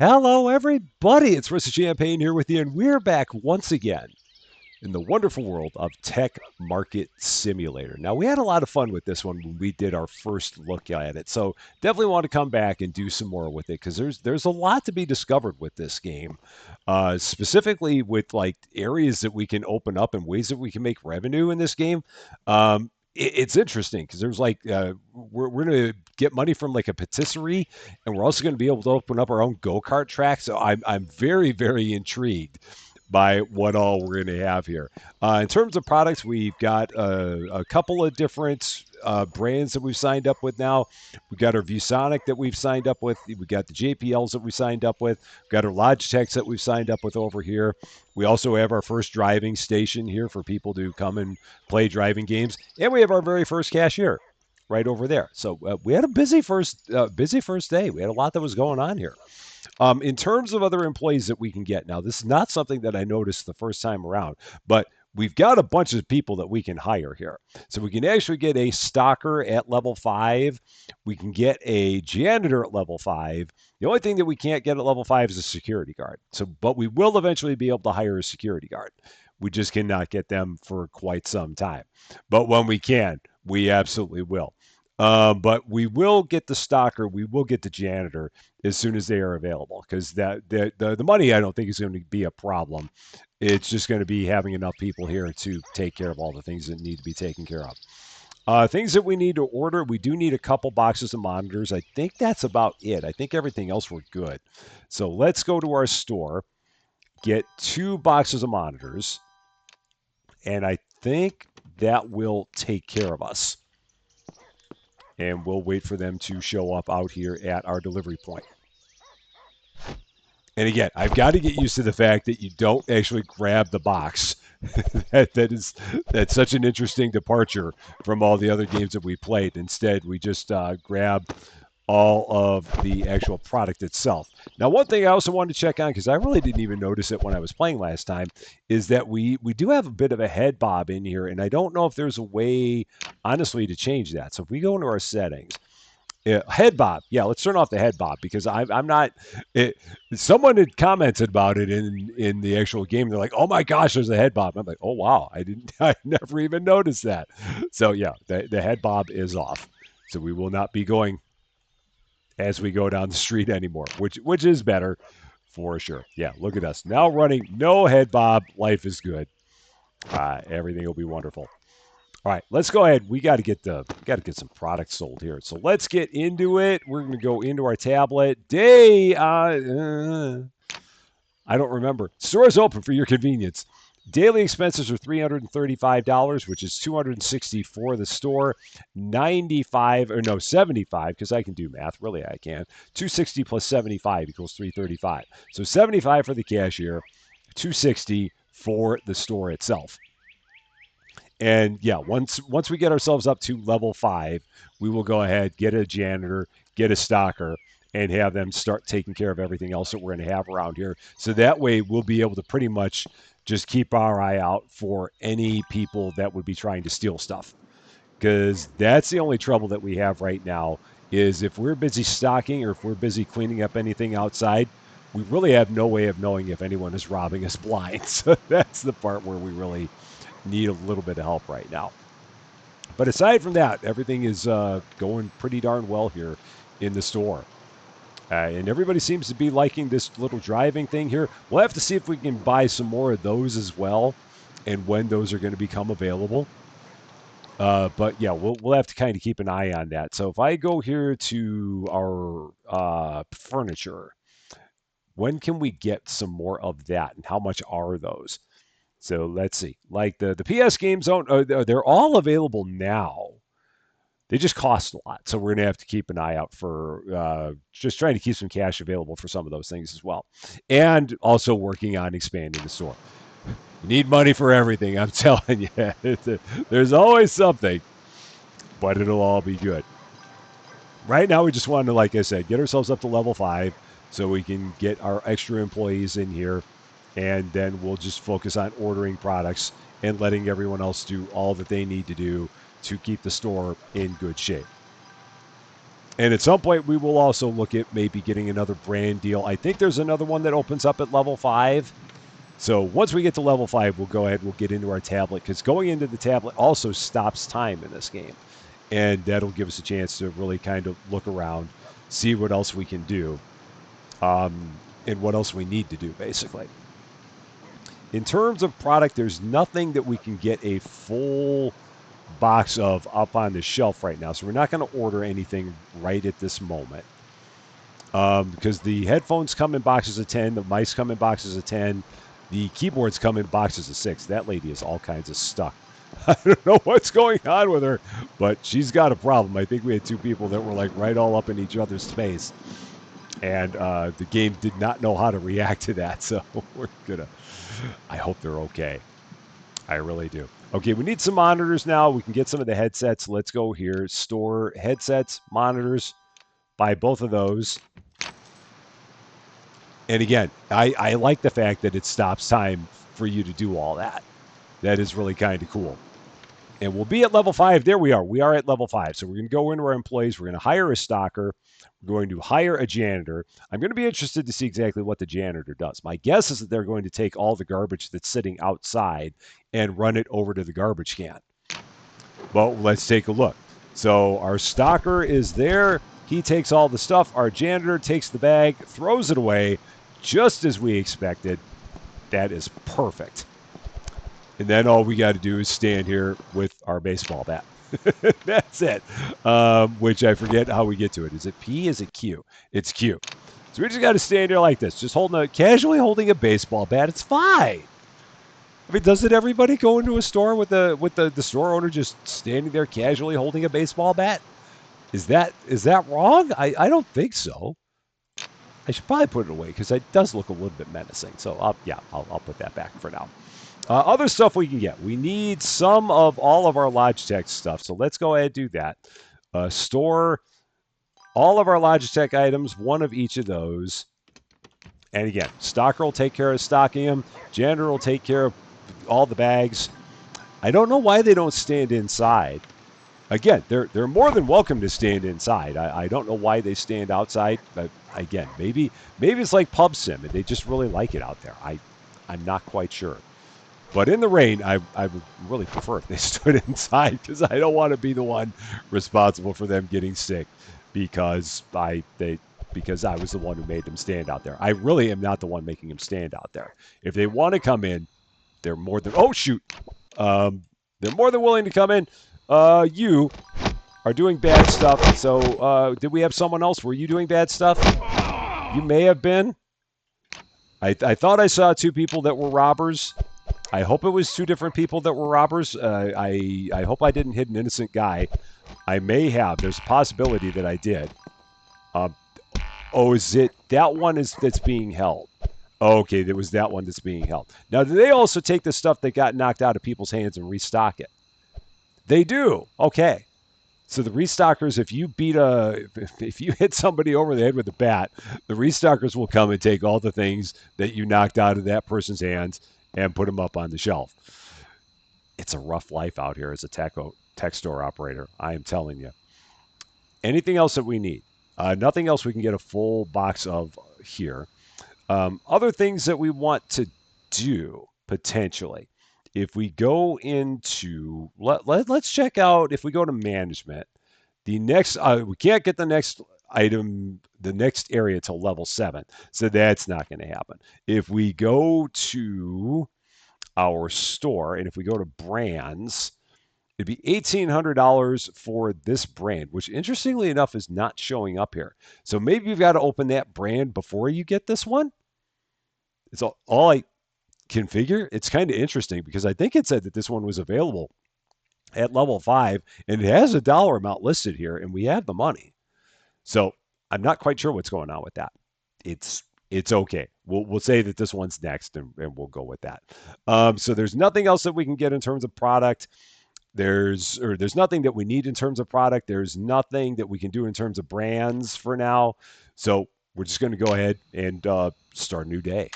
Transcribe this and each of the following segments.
Hello, everybody. It's Mr. Champaign here with you, and we're back once again in the wonderful world of Tech Market Simulator. Now, we had a lot of fun with this one when we did our first look at it, so definitely want to come back and do some more with it because there's a lot to be discovered with this game, specifically with like areas that we can open up and ways that we can make revenue in this game. It's interesting because there's like we're going to get money from like a patisserie, and we're also going to be able to open up our own go-kart track. So I'm very intrigued by what all we're going to have here. In terms of products, we've got a couple of different brands that we've signed up with now. We've got our ViewSonic that we've signed up with. We've got the JPLs that we signed up with. We've got our Logitechs that we've signed up with over here. We also have our first driving station here for people to come and play driving games. And we have our very first cashier right over there. So we had a busy first day. We had a lot that was going on here. In terms of other employees that we can get, now this is not something that I noticed the first time around, but we've got a bunch of people that we can hire here. So we can actually get a stalker at level 5. We can get a janitor at level 5. The only thing that we can't get at level 5 is a security guard. So, but we will eventually be able to hire a security guard. We just cannot get them for quite some time. But when we can, we absolutely will. But we will get the stalker, we will get the janitor as soon as they are available, because the money I don't think is going to be a problem. It's just going to be having enough people here to take care of all the things that need to be taken care of. Things that we need to order, we do need a couple boxes of monitors. I think that's about it. I think everything else we're good. So let's go to our store, get 2 boxes of monitors, and I think that will take care of us. And we'll wait for them to show up out here at our delivery point. And again, I've got to get used to the fact that you don't actually grab the box. That's such an interesting departure from all the other games that we played. Instead, we just grab all of the actual product itself. Now, one thing I also wanted to check on, because I really didn't even notice it when I was playing last time, is that we do have a bit of a head bob in here, and I don't know if there's a way, honestly, to change that. So if we go into our settings, head bob, yeah, let's turn off the head bob, because I'm not. Someone had commented about it in the actual game. They're like, "Oh my gosh, there's a head bob." I'm like, "Oh wow, I never even noticed that." So yeah, the head bob is off. So we will not be going as we go down the street anymore, which is better for sure. Yeah, look at us now running no head bob. Life is good. Everything will be wonderful. All right, let's go ahead. We got to get some products sold here. So let's get into it. We're going to go into our tablet. I don't remember. Store is open for your convenience. Daily expenses are $335, which is $260 for the store. 95 or no 75, because I can do math. Really, I can. 260 plus 75 equals 335. So 75 for the cashier, 260 for the store itself. And yeah, once we get ourselves up to level 5, we will go ahead, get a janitor, get a stalker, and have them start taking care of everything else that we're going to have around here. So that way we'll be able to pretty much just keep our eye out for any people that would be trying to steal stuff. Because that's the only trouble that we have right now, is if we're busy stocking or if we're busy cleaning up anything outside, we really have no way of knowing if anyone is robbing us blind. So that's the part where we really need a little bit of help right now. But aside from that, everything is going pretty darn well here in the store. And everybody seems to be liking this little driving thing here. We'll have to see if we can buy some more of those as well, and when those are going to become available. But yeah, we'll have to kind of keep an eye on that. So if I go here to our furniture, when can we get some more of that, and how much are those? So let's see. Like the PS Game Zone, they're all available now. They just cost a lot, so we're going to have to keep an eye out for just trying to keep some cash available for some of those things as well, and also working on expanding the store. You need money for everything, I'm telling you. There's always something, but it'll all be good. Right now, we just want to, like I said, get ourselves up to level 5 so we can get our extra employees in here, and then we'll just focus on ordering products and letting everyone else do all that they need to do to keep the store in good shape. And at some point, we will also look at maybe getting another brand deal. I think there's another one that opens up at level 5. So once we get to level 5, we'll go ahead, we'll get into our tablet, because going into the tablet also stops time in this game. And that'll give us a chance to really kind of look around, see what else we can do, and what else we need to do, basically. In terms of product, there's nothing that we can get a full box of up on the shelf right now. So we're not going to order anything right at this moment. Because the headphones come in boxes of 10, the mice come in boxes of 10, the keyboards come in boxes of 6. That lady is all kinds of stuck. I don't know what's going on with her, but she's got a problem. I think we had 2 people that were like right all up in each other's face, and the game did not know how to react to that. So we're gonna. I hope they're okay. I really do. Okay, we need some monitors now. We can get some of the headsets. Let's go here. Store headsets, monitors. Buy both of those. And again, I like the fact that it stops time for you to do all that. That is really kind of cool. And we'll be at level 5. There we are. We are at level 5. So we're going to go into our employees. We're going to hire a stocker. We're going to hire a janitor. I'm going to be interested to see exactly what the janitor does. My guess is that they're going to take all the garbage that's sitting outside and run it over to the garbage can. Well, let's take a look. So our stocker is there. He takes all the stuff. Our janitor takes the bag, throws it away, just as we expected. That is perfect. And then all we got to do is stand here with our baseball bat. That's it. Which I forget how we get to it. Is it P? Is it Q? It's Q. So we just got to stand here like this, just casually holding a baseball bat. It's fine. I mean, doesn't everybody go into a store with the store owner just standing there casually holding a baseball bat? Is that wrong? I don't think so. I should probably put it away because it does look a little bit menacing. So I'll put that back for now. Other stuff we can get. We need some of all of our Logitech stuff. So let's go ahead and do that. Store all of our Logitech items, one of each of those. And again, stocker will take care of stocking them. Janitor will take care of all the bags. I don't know why they don't stand inside. Again, they're more than welcome to stand inside. I don't know why they stand outside. But again, maybe it's like Pub Sim and they just really like it out there. I'm not quite sure. But in the rain, I would really prefer if they stood inside because I don't want to be the one responsible for them getting sick because because I was the one who made them stand out there. I really am not the one making them stand out there. If they want to come in, they're more than they're more than willing to come in. You are doing bad stuff. So did we have someone else? Were you doing bad stuff? You may have been. I thought I saw 2 people that were robbers. I hope it was 2 different people that were robbers. I hope I didn't hit an innocent guy. I may have. There's a possibility that I did. Is it that one that's being held? Okay, there was that one that's being held. Now, do they also take the stuff that got knocked out of people's hands and restock it? They do. Okay. So the restockers, if you hit somebody over the head with a bat, the restockers will come and take all the things that you knocked out of that person's hands and put them up on the shelf. It's a rough life out here as a tech store operator. I am telling you. Anything else that we need? Nothing else we can get a full box of here. Other things that we want to do potentially. If we go into let's check out if we go to management. The next we can't get the next item, the next area till level 7, so that's not going to happen. If we go to our store and if we go to brands, it'd be $1,800 for this brand, which interestingly enough is not showing up here. So maybe you've got to open that brand before you get this one. It's all I can figure. It's kind of interesting because I think it said that this one was available at level 5 and it has a dollar amount listed here and we have the money. So I'm not quite sure what's going on with that. It's okay. We'll say that this one's next and we'll go with that. So there's nothing else that we can get in terms of product. There's nothing that we need in terms of product. There's nothing that we can do in terms of brands for now. So we're just going to go ahead and start a new day.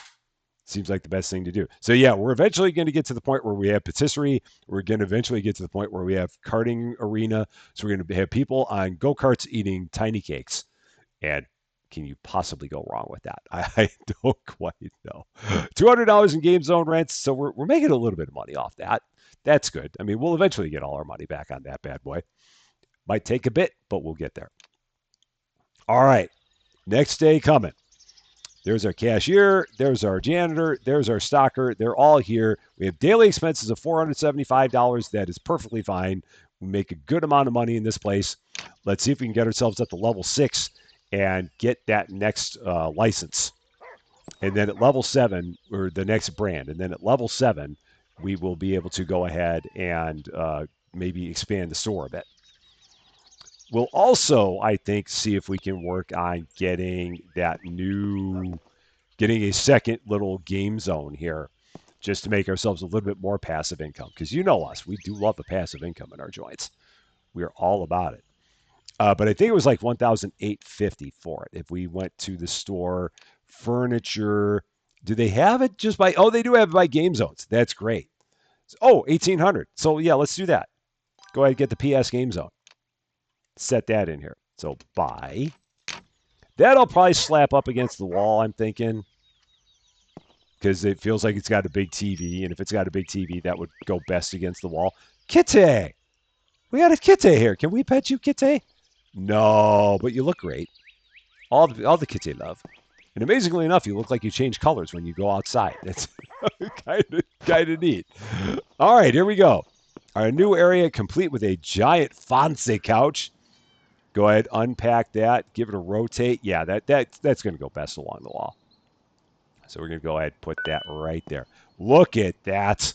Seems like the best thing to do. So yeah, we're eventually going to get to the point where we have patisserie. We're going to eventually get to the point where we have karting arena. So we're going to have people on go-karts eating tiny cakes. And can you possibly go wrong with that? I don't quite know. $200 in game zone rents. So we're making a little bit of money off that. That's good. I mean, we'll eventually get all our money back on that bad boy. Might take a bit, but we'll get there. All right. Next day coming. There's our cashier. There's our janitor. There's our stocker. They're all here. We have daily expenses of $475. That is perfectly fine. We make a good amount of money in this place. Let's see if we can get ourselves up to level 6 and get that next license. And then at level 7, or the next brand. And then at level 7, we will be able to go ahead and maybe expand the store a bit. We'll also, I think, see if we can work on getting a second little game zone here just to make ourselves a little bit more passive income. Because you know us, we do love the passive income in our joints. We're all about it. But I think it was like $1,850 for it. If we went to the store, furniture, do they have it just by, oh, they do have it by game zones. That's great. Oh, $1,800. So yeah, let's do that. Go ahead and get the PS game zone. Set that in here. So buy. That'll probably slap up against the wall, I'm thinking, because it feels like it's got a big TV. And if it's got a big TV, that would go best against the wall. Kitty! We got a kitty here. Can we pet you, kitty? No, but you look great. All the kitty love. And amazingly enough, you look like you change colors when you go outside. It's kind of neat. All right, here we go. Our new area complete with a giant fancy couch. Go ahead, unpack that, give it a rotate. Yeah, that's going to go best along the wall. So we're going to go ahead and put that right there. Look at that.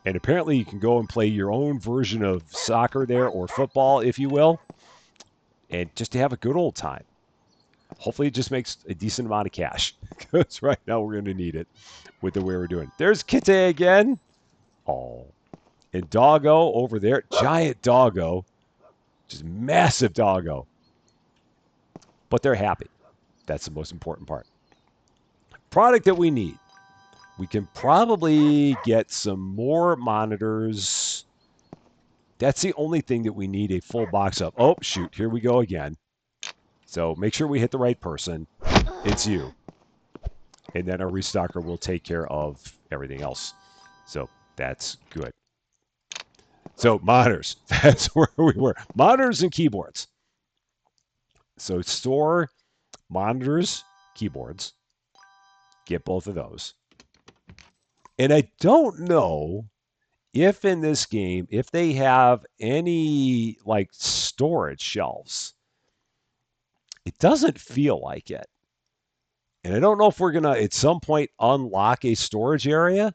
And apparently you can go and play your own version of soccer there, or football, if you will, and just to have a good old time. Hopefully it just makes a decent amount of cash, because right now we're going to need it with the way we're doing. There's Kitty again. Oh. And Doggo over there. Giant Doggo. Just massive Doggo. But they're happy. That's the most important part. Product that we need. We can probably get some more monitors. That's the only thing that we need a full box of. Oh, shoot. Here we go again. So make sure we hit the right person. It's you. And then our restocker will take care of everything else. So that's good. So monitors, that's where we were. Monitors and keyboards. So store monitors, keyboards. Get both of those. And I don't know if in this game, if they have any like storage shelves. It doesn't feel like it. And I don't know if we're going to, at some point, unlock a storage area.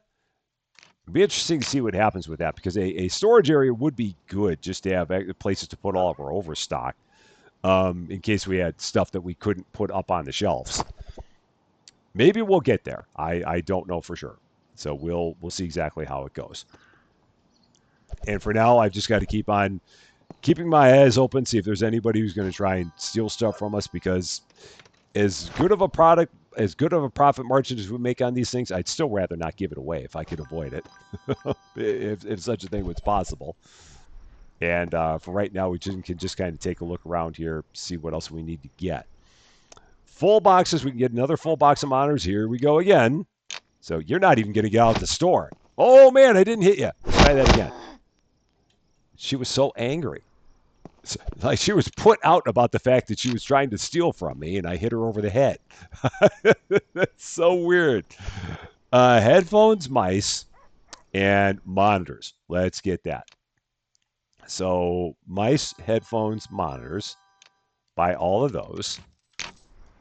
It'd be interesting to see what happens with that, because a storage area would be good just to have places to put all of our overstock in case we had stuff that we couldn't put up on the shelves. Maybe we'll get there. I don't know for sure. So we'll see exactly how it goes. And for now, I've just got to keep on keeping my eyes open, see if there's anybody who's going to try and steal stuff from us, because as good of a profit margin as we make on these things, I'd still rather not give it away if I could avoid it, if such a thing was possible. And for right now, we can just kind of take a look around here, see what else we need to get. Full boxes, we can get another full box of monitors. Here we go again. So you're not even going to get out of the store. Oh, man, I didn't hit you. Let's try that again. She was so angry. Like, she was put out about the fact that she was trying to steal from me, and I hit her over the head. That's so weird. Headphones, mice, and monitors. Let's get that. So mice, headphones, monitors. Buy all of those.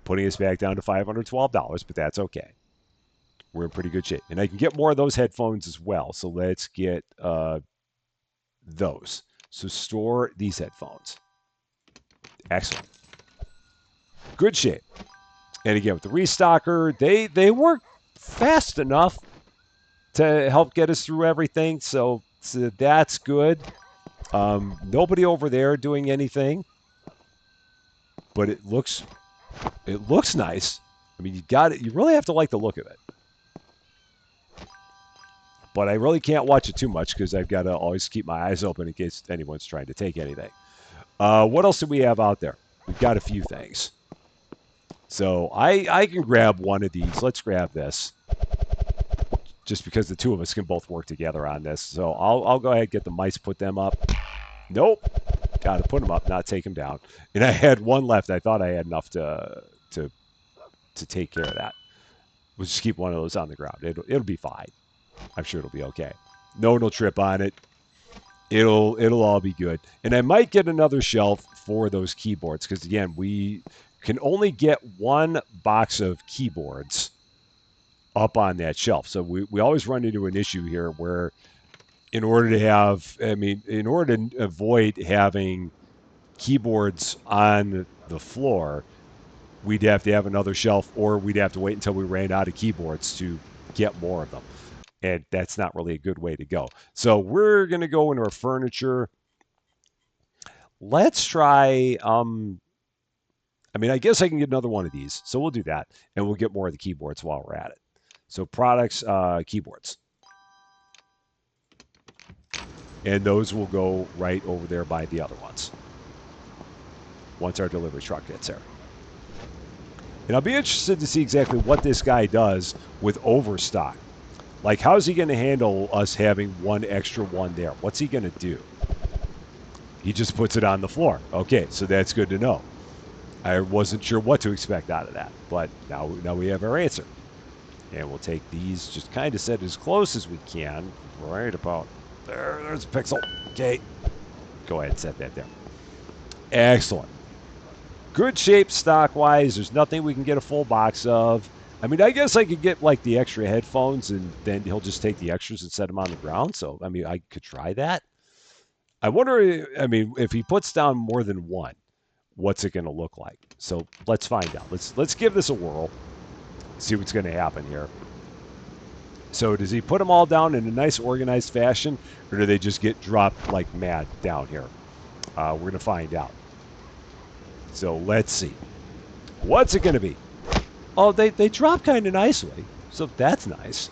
Putting us back down to $512, but that's okay. We're in pretty good shape. And I can get more of those headphones as well. So let's get those. So store these headphones. Excellent. Good shape. And again, with the restocker, they work fast enough to help get us through everything. So that's good. Nobody over there doing anything. But it looks nice. I mean, you really have to like the look of it. but I really can't watch it too much because I've got to always keep my eyes open in case anyone's trying to take anything. What else do we have out there? We've got a few things. So I can grab one of these. Let's grab this, just because the two of us can both work together on this. So I'll go ahead and get the mice, put them up. Nope. Got to put them up, not take them down. And I had one left. I thought I had enough to take care of that. We'll just keep one of those on the ground. It'll be fine. I'm sure it'll be okay. No one will trip on it. It'll all be good. And I might get another shelf for those keyboards because again, we can only get one box of keyboards up on that shelf. So we always run into an issue here where in order to avoid having keyboards on the floor, we'd have to have another shelf or we'd have to wait until we ran out of keyboards to get more of them. And that's not really a good way to go. So we're going to go into our furniture. Let's try, I guess I can get another one of these. So we'll do that. And we'll get more of the keyboards while we're at it. So products, keyboards. And those will go right over there by the other ones once our delivery truck gets there. And I'll be interested to see exactly what this guy does with overstock. Like, how's he going to handle us having one extra one there? What's he going to do? He just puts it on the floor. Okay, so that's good to know. I wasn't sure what to expect out of that, but now we have our answer. And we'll take these, just kind of set as close as we can. Right about there. There's a pixel. Okay. Go ahead and set that there. Excellent. Good shape stock-wise. There's nothing we can get a full box of. I guess I could get, like, the extra headphones, and then he'll just take the extras and set them on the ground. So, I could try that. I wonder, if he puts down more than one, what's it going to look like? So, let's find out. Let's give this a whirl. See what's going to happen here. So, does he put them all down in a nice, organized fashion, or do they just get dropped like mad down here? We're going to find out. So, let's see. What's it going to be? Oh, they drop kind of nicely, so that's nice.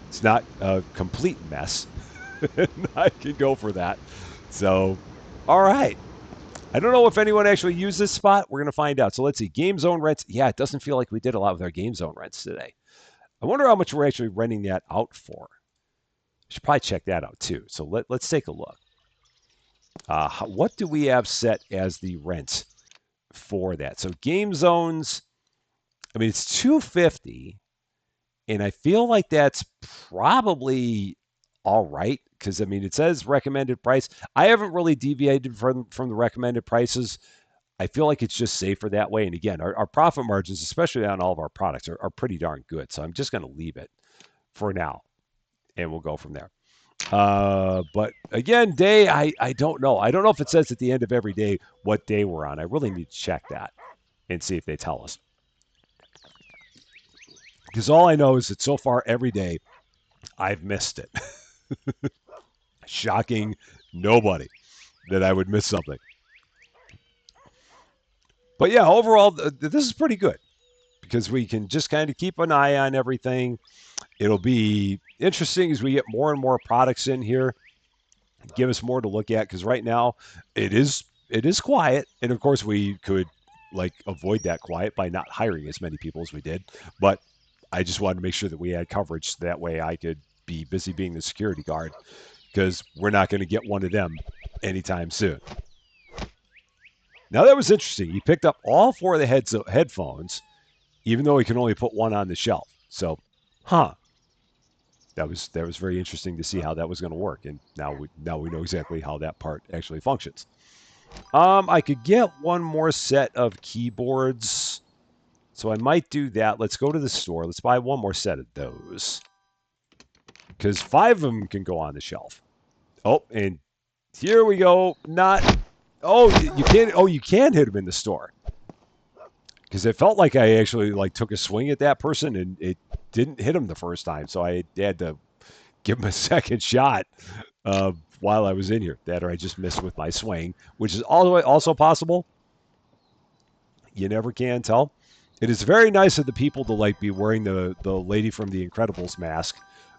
It's not a complete mess. I can go for that. So, all right. I don't know if anyone actually used this spot. We're going to find out. So let's see. Game zone rents. Yeah, it doesn't feel like we did a lot with our game zone rents today. I wonder how much we're actually renting that out for. Should probably check that out too. So let's take a look. What do we have set as the rent for that? So game zones. It's $250, and I feel like that's probably all right because it says recommended price. I haven't really deviated from the recommended prices. I feel like it's just safer that way. And again, our profit margins, especially on all of our products, are pretty darn good. So I'm just going to leave it for now, and we'll go from there. But again, day, I don't know. I don't know if it says at the end of every day what day we're on. I really need to check that and see if they tell us. Because all I know is that so far every day I've missed it. Shocking nobody that I would miss something. But yeah, overall, this is pretty good because we can just kind of keep an eye on everything. It'll be interesting as we get more and more products in here, give us more to look at because right now it is quiet. And of course, we could avoid that quiet by not hiring as many people as we did. But I just wanted to make sure that we had coverage so that way I could be busy being the security guard because we're not going to get one of them anytime soon. Now that was interesting. He picked up all four of the headphones, even though he can only put one on the shelf. So, that was very interesting to see how that was going to work. And now we know exactly how that part actually functions. I could get one more set of keyboards. So I might do that. Let's go to the store. Let's buy one more set of those. Because 5 of them can go on the shelf. Oh, and here we go. You can hit them in the store. Because it felt like I actually took a swing at that person and it didn't hit him the first time. So I had to give him a second shot while I was in here. That or I just missed with my swing, which is also possible. You never can tell. It is very nice of the people to be wearing the Lady from the Incredibles mask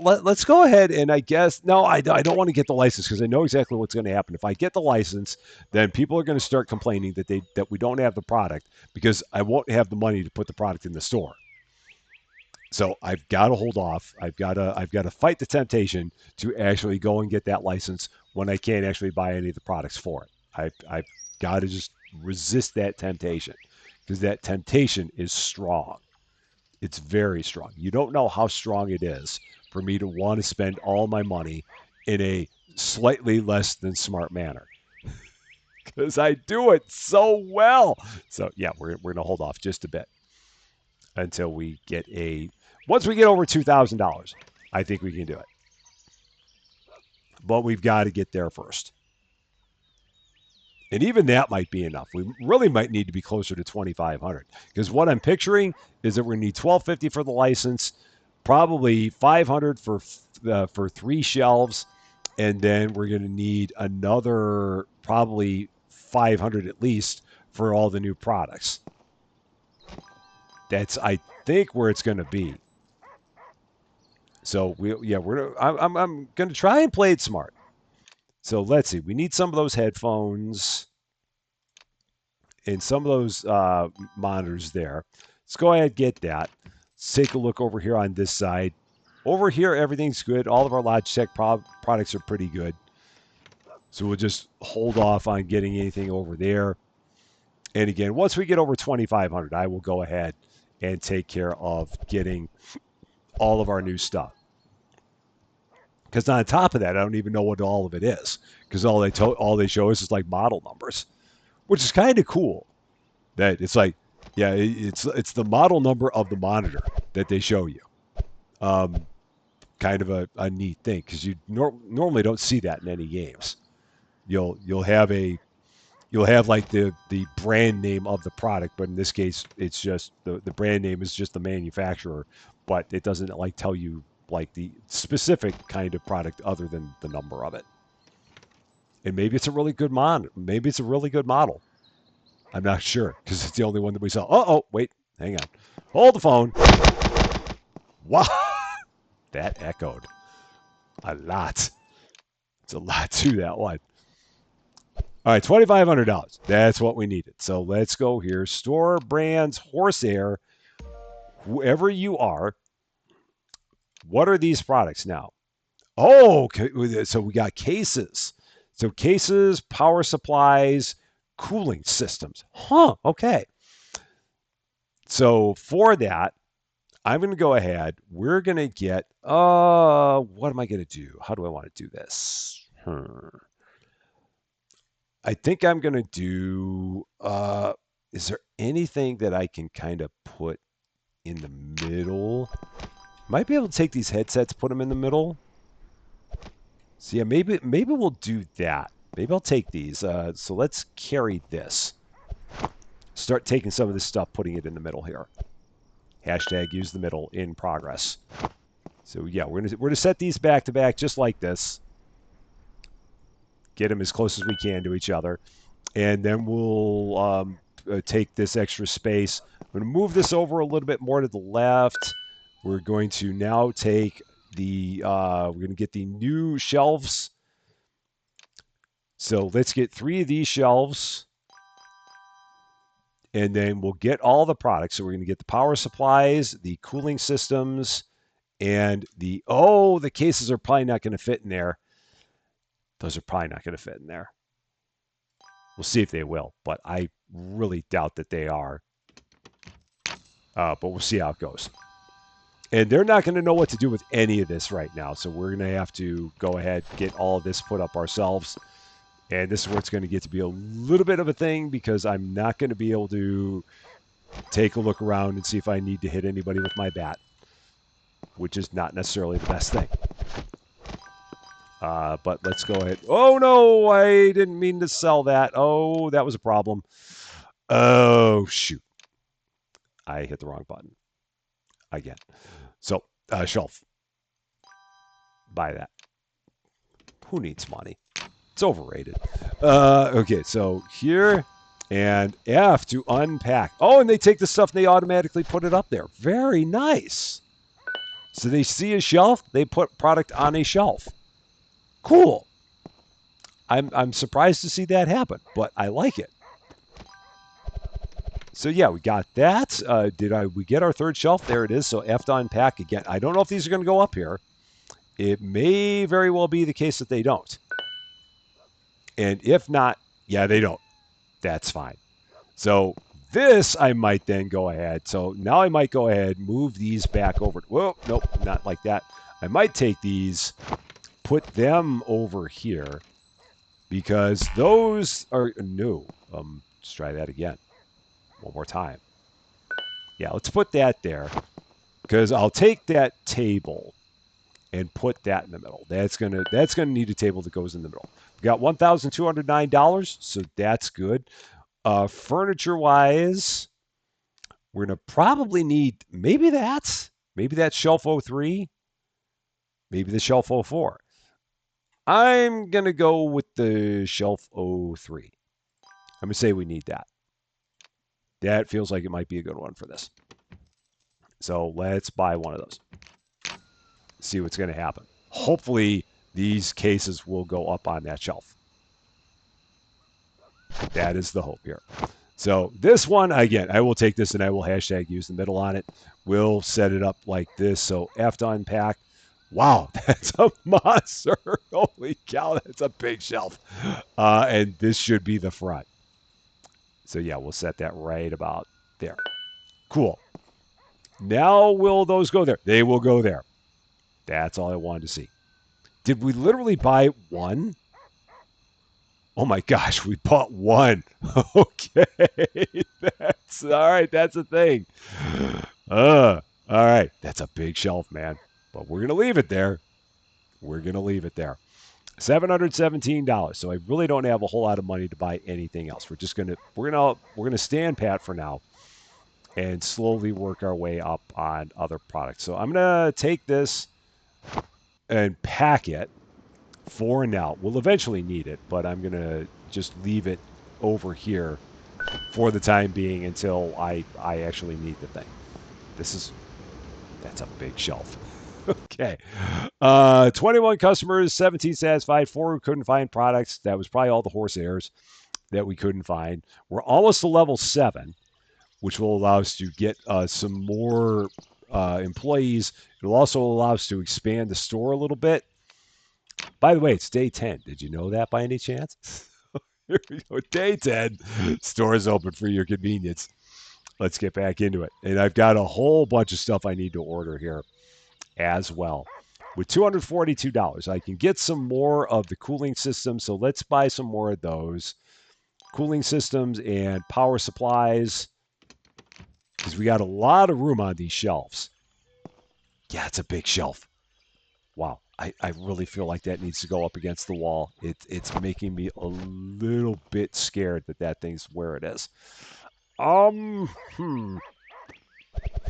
Let's go ahead and I guess no, I don't want to get the license because I know exactly what's going to happen. If I get the license, then people are going to start complaining that we don't have the product because I won't have the money to put the product in the store. So I've got to hold off. I've got to fight the temptation to actually go and get that license when I can't actually buy any of the products for it. I've got to just resist that temptation because that temptation is strong. It's very strong. You don't know how strong it is for me to want to spend all my money in a slightly less than smart manner because I do it so well. So yeah, we're gonna hold off just a bit until we get a. Once we get over $2,000, I think we can do it. But we've got to get there first. And even that might be enough. We really might need to be closer to 2,500 because what I'm picturing is that we're going to need 1,250 for the license, probably 500 for 3 shelves, and then we're going to need another probably 500 at least for all the new products. That's I think where it's going to be. So I'm going to try and play it smart. So let's see. We need some of those headphones and some of those monitors there. Let's go ahead and get that. Let's take a look over here on this side. Over here, everything's good. All of our Logitech products are pretty good. So we'll just hold off on getting anything over there. And again, once we get over 2,500, I will go ahead and take care of getting all of our new stuff. Because on top of that, I don't even know what all of it is. Because all they show us is like model numbers, which is kind of cool. That it's like, yeah, it's the model number of the monitor that they show you. Um, Kind of a neat thing because you normally don't see that in any games. You'll have you'll have like the brand name of the product, but in this case, it's just the brand name is just the manufacturer, but it doesn't like tell you like the specific kind of product other than the number of it. And maybe it's a really good maybe it's a really good model. I'm not sure because it's the only one that we saw. Oh, wait, hang on. Hold the phone. Wow, that echoed a lot. It's a lot to that one. All right, $2,500. That's what we needed. So let's go here. Store brands, Horseair, whoever you are. What are these products now? Oh, okay. So we got cases. So cases, power supplies, cooling systems. Huh. Okay. So for that, I'm going to go ahead. We're going to get, what am I going to do? How do I want to do this? I think I'm going to do, is there anything that I can kind of put in the middle? Might be able to take these headsets, put them in the middle. So yeah, maybe we'll do that. Maybe I'll take these. So let's carry this. Start taking some of this stuff, putting it in the middle here. Hashtag use the middle in progress. So yeah, we're gonna set these back to back just like this. Get them as close as we can to each other, and then we'll take this extra space. I'm going to move this over a little bit more to the left. We're going to now take we're going to get the new shelves. So let's get 3 of these shelves. And then we'll get all the products. So we're going to get the power supplies, the cooling systems, and the cases are probably not going to fit in there. Those are probably not going to fit in there. We'll see if they will, but I really doubt that they are. But we'll see how it goes. And they're not going to know what to do with any of this right now. So we're going to have to go ahead, get all of this put up ourselves. And this is where it's going to get to be a little bit of a thing because I'm not going to be able to take a look around and see if I need to hit anybody with my bat, which is not necessarily the best thing. But let's go ahead. Oh, no, I didn't mean to sell that. Oh, that was a problem. Oh, shoot. I hit the wrong button again. So, shelf. Buy that. Who needs money? It's overrated. Okay, so here and F to unpack. Oh, and they take the stuff and they automatically put it up there. Very nice. So they see a shelf, they put product on a shelf. Cool. I'm surprised to see that happen, but I like it. So yeah, we got that. We get our third shelf? There it is. So F to unpack again. I don't know if these are going to go up here. It may very well be the case that they don't. And if not, yeah, they don't. That's fine. So this I might then go ahead. So now I might go ahead, move these back over. Whoa, nope, not like that. I might take these, put them over here because those are new. Let's try that again. One more time. Yeah, let's put that there because I'll take that table and put that in the middle. That's gonna need a table that goes in the middle. We got $1,209, so that's good. Furniture wise, we're gonna probably need maybe that's shelf O3, maybe the shelf O4. I'm gonna go with the shelf O3. I'm gonna say we need that. That feels like it might be a good one for this. So let's buy one of those. See what's gonna happen. Hopefully these cases will go up on that shelf. That is the hope here. So this one, again, I will take this and I will hashtag use the middle on it. We'll set it up like this. So F to unpack. Wow, that's a monster. Holy cow, that's a big shelf. And this should be the front. So yeah, we'll set that right about there. Cool. Now will those go there? They will go there. That's all I wanted to see. Did we literally buy one? Oh my gosh, we bought one. Okay. That's all right. That's a thing. All right. That's a big shelf, man. But we're going to leave it there. We're going to leave it there. $717. So I really don't have a whole lot of money to buy anything else. We're gonna stand pat for now and slowly work our way up on other products. So I'm gonna take this and pack it for now. We'll eventually need it, but I'm gonna just leave it over here for the time being until I actually need the thing. That's a big shelf. Okay. 21 customers, 17 satisfied, 4 who couldn't find products. That was probably all the horse airs that we couldn't find. We're almost to level 7, which will allow us to get some more employees. It'll also allow us to expand the store a little bit. By the way, it's day 10. Did you know that by any chance? Here we go. Day 10. Store is open for your convenience. Let's get back into it. And I've got a whole bunch of stuff I need to order here as well. With $242, I can get some more of the cooling systems. So let's buy some more of those cooling systems and power supplies because we got a lot of room on these shelves. Yeah, it's a big shelf. Wow. I really feel like that needs to go up against the wall. It's making me a little bit scared that thing's where it is. Um, hmm.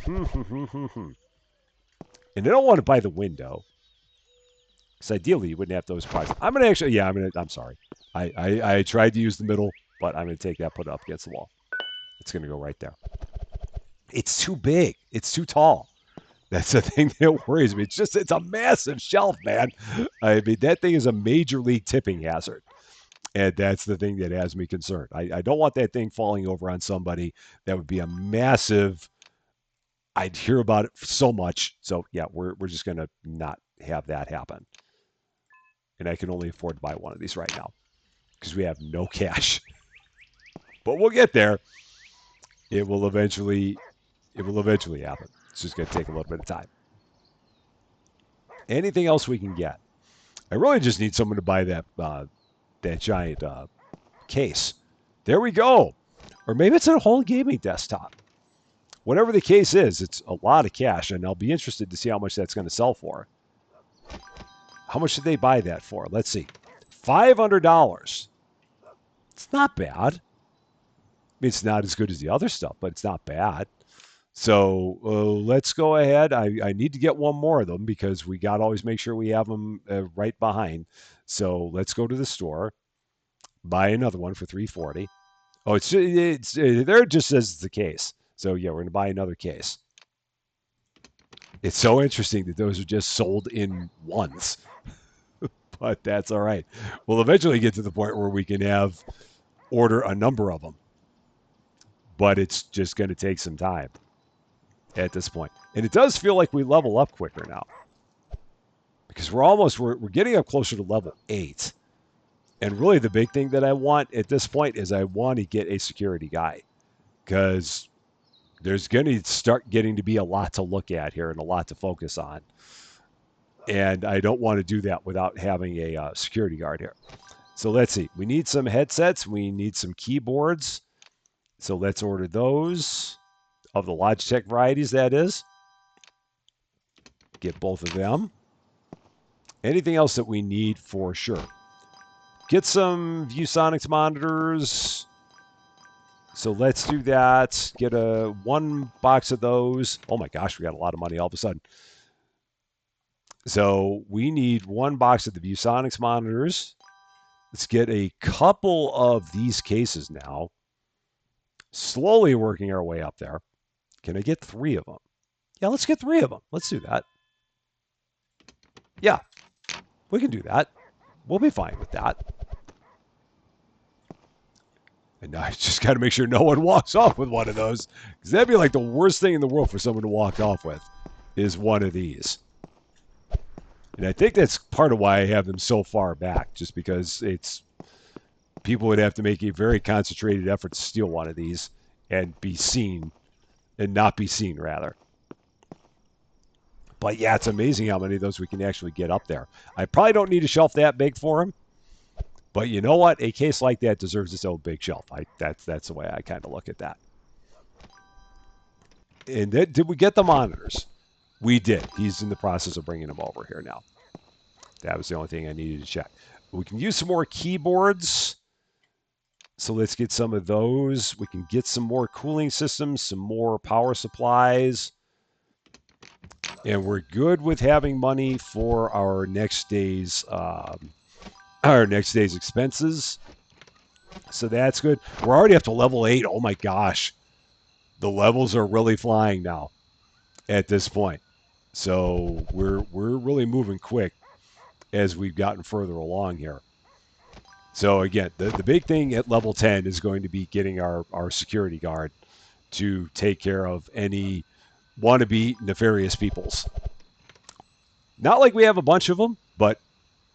And I don't want to buy the window. Because ideally you wouldn't have those prices. I'm sorry. I tried to use the middle, but I'm going to take that, put it up against the wall. It's going to go right there. It's too big. It's too tall. That's the thing that worries me. It's a massive shelf, man. I mean, that thing is a major league tipping hazard. And that's the thing that has me concerned. I don't want that thing falling over on somebody. That would be a massive. I'd hear about it so much. So yeah, we're just going to not have that happen. And I can only afford to buy one of these right now because we have no cash. But we'll get there. It will eventually happen. It's just going to take a little bit of time. Anything else we can get? I really just need someone to buy that giant case. There we go. Or maybe it's a whole gaming desktop. Whatever the case is, it's a lot of cash, and I'll be interested to see how much that's going to sell for. How much did they buy that for? Let's see. $500. It's not bad. I mean, it's not as good as the other stuff, but it's not bad. So let's go ahead. I need to get one more of them because we got to always make sure we have them right behind. So let's go to the store, buy another one for $340. Oh, it's there. It just says it's the case. So yeah, we're gonna buy another case. It's so interesting that those are just sold in ones, but that's all right. We'll eventually get to the point where we can order a number of them, but it's just going to take some time at this point. And it does feel like we level up quicker now because we're getting up closer to level 8. And really the big thing that I want at this point is I want to get a security guy because there's going to start getting to be a lot to look at here and a lot to focus on. And I don't want to do that without having a security guard here. So let's see. We need some headsets. We need some keyboards. So let's order those of the Logitech varieties, that is. Get both of them. Anything else that we need for sure. Get some ViewSonics monitors. So let's do that. Get one box of those. Oh my gosh, we got a lot of money all of a sudden. So we need one box of the ViewSonics monitors. Let's get a couple of these cases now. Slowly working our way up there. Can I get 3 of them? Yeah, let's get 3 of them. Let's do that. Yeah, we can do that. We'll be fine with that. And now I just got to make sure no one walks off with one of those. Because that'd be like the worst thing in the world for someone to walk off with, is one of these. And I think that's part of why I have them so far back, just because people would have to make a very concentrated effort to steal one of these and be seen, and not be seen, rather. But yeah, it's amazing how many of those we can actually get up there. I probably don't need a shelf that big for them. But you know what? A case like that deserves its own big shelf. That's the way I kind of look at that. And then, did we get the monitors? We did. He's in the process of bringing them over here now. That was the only thing I needed to check. We can use some more keyboards. So let's get some of those. We can get some more cooling systems, some more power supplies. And we're good with having money for our next day's expenses. So that's good. We're already up to level 8. Oh my gosh. The levels are really flying now at this point. So we're really moving quick as we've gotten further along here. So again, the big thing at level 10 is going to be getting our security guard to take care of any wannabe nefarious peoples. Not like we have a bunch of them, but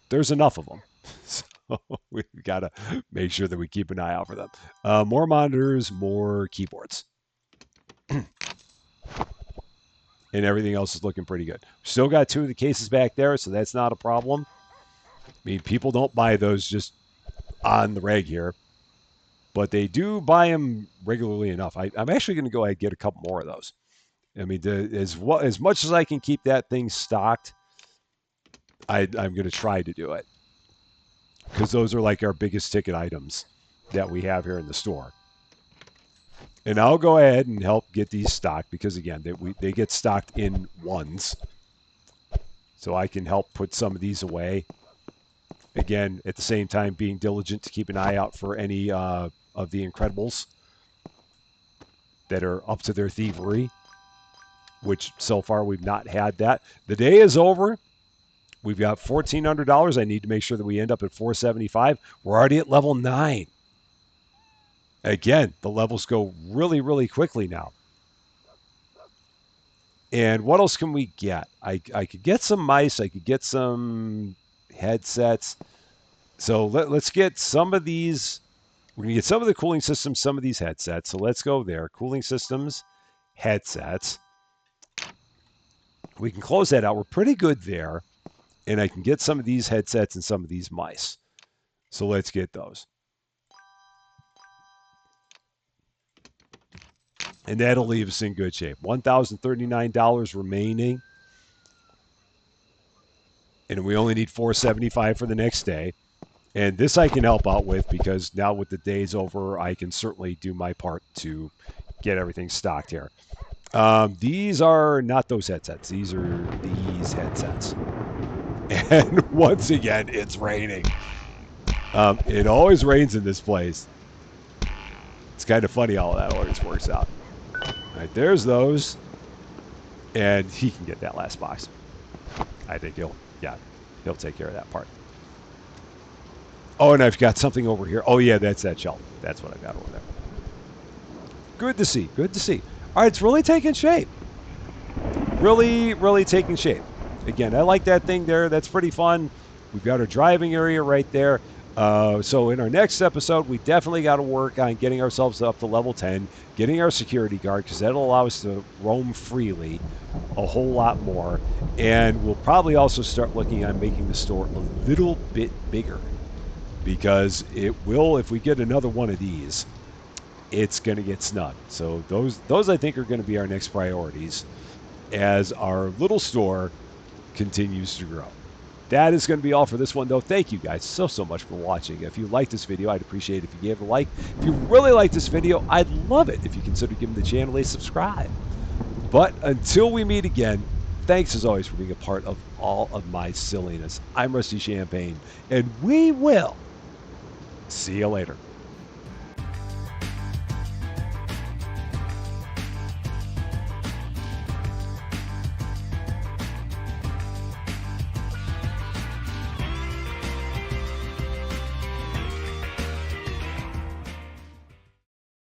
there's enough of them. So we've got to make sure that we keep an eye out for them. More monitors, more keyboards. And everything else is looking pretty good. Still got 2 of the cases back there, so that's not a problem. I mean, people don't buy those just on the reg here, but they do buy them regularly enough. I'm actually going to go ahead and get a couple more of those. I mean, as much as I can keep that thing stocked, I'm going to try to do it, because those are like our biggest ticket items that we have here in the store. And I'll go ahead and help get these stocked, because again, they get stocked in ones. So I can help put some of these away. Again, at the same time, being diligent to keep an eye out for any of the Incredibles that are up to their thievery, which so far we've not had that. The day is over. We've got $1,400. I need to make sure that we end up at $475. We're already at level 9. Again, the levels go really, really quickly now. And what else can we get? I could get some mice. I could get some headsets. So let's get some of these. We're going to get some of the cooling systems, some of these headsets. So let's go there. Cooling systems, headsets. We can close that out. We're pretty good there. And I can get some of these headsets and some of these mice. So let's get those. And that'll leave us in good shape. $1,039 remaining. And we only need $475 for the next day. And this I can help out with, because now with the days over, I can certainly do my part to get everything stocked here. These are not those headsets. These are these headsets. And once again, it's raining. It always rains in this place. It's kind of funny how that always works out. All right, there's those. And he can get that last box. I think he'll take care of that part. Oh, and I've got something over here. Oh, yeah, that's that shelf. That's what I've got over there. Good to see. Good to see. All right, it's really taking shape. Really, really taking shape. Again, I like that thing there. That's pretty fun. We've got our driving area right there. So in our next episode, we definitely got to work on getting ourselves up to level 10, getting our security guard, because that'll allow us to roam freely a whole lot more. And we'll probably also start looking on making the store a little bit bigger, because it will, if we get another one of these, it's going to get snug. So those I think are going to be our next priorities as our little store continues to grow. That is going to be all for this one, though. Thank you guys so much for watching. If you liked this video, I'd appreciate it if you gave it a like. If you really like this video, I'd love it if you consider giving the channel a subscribe. But until we meet again, thanks as always for being a part of all of my silliness. I'm Rusty Champagne, and we will see you later.